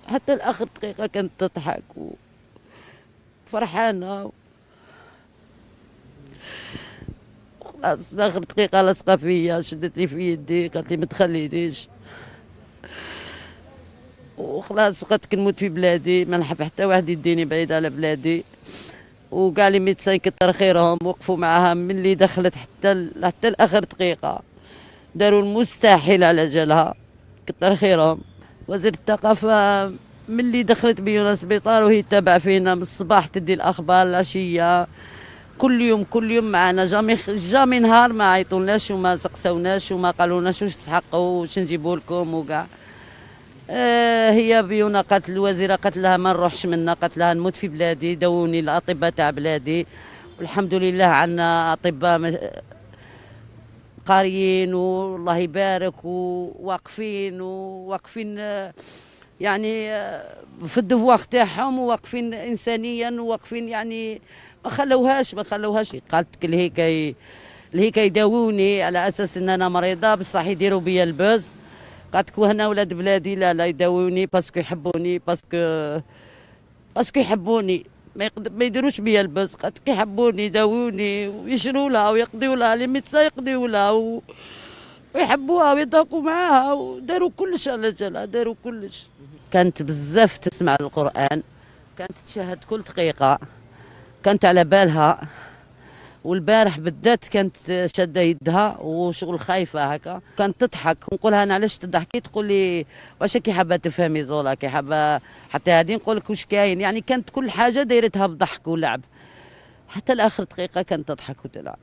حتى لاخر دقيقه كانت تضحك وفرحانه. خلاص لاخر دقيقه لصقه فيا، شدت لي في يدي قالت لي ما تخلينيش، وخلاص قد نموت في بلادي، ما نحب حتى واحد يديني بعيد على بلادي. وكاع لي ميدسان كتر خيرهم وقفوا معاها من اللي دخلت حتى لاخر دقيقه، داروا المستحيل على جالها، كتر خيرهم. وزير الثقافه من اللي دخلت بينا السبيطار وهي تابعه فينا من الصباح تدي الاخبار العشيه، كل يوم معنا، جامي نهار ما عيطولناش وما سقساوناش وما قالولناش واش تحقوا واش نجيبوا لكم وكاع. هي بيونا قالت الوزيره، قالت لها ما نروحش منا، قالت لها نموت في بلادي، داوني الاطباء تاع بلادي. والحمد لله عندنا اطباء قاريين والله يبارك، وواقفين يعني في الدفواغ تاعهم، وواقفين انسانيا، وواقفين يعني ما خلوهاش. قالت الهيك يداووني على اساس ان انا مريضه بصح يديروا بيا البوز. قالت وهنا ولاد بلادي لا يداووني باسكو يحبوني، باسكو يحبوني، ما يديروش بيا البوز. قالت يحبوني يداووني ويشروا لها ويقضيوا لها لي ميدسا، يقضيوا لها ويحبوها ويضحكوا معاها، وداروا كلش على جالها، داروا كلش. كانت بزاف تسمع القرآن، كانت تشاهد كل دقيقة، كانت على بالها. والبارح بالذات كانت شاده يدها وشغل خايفه هكا، كانت تضحك ونقولها انا علاش تضحكي، تقول لي واش كي حابه تفهمي زولا، كي حابه حتى هذه نقول لك واش كاين، يعني كانت كل حاجه دايرتها بضحك ولعب، حتى لاخر دقيقه كانت تضحك وتلعب.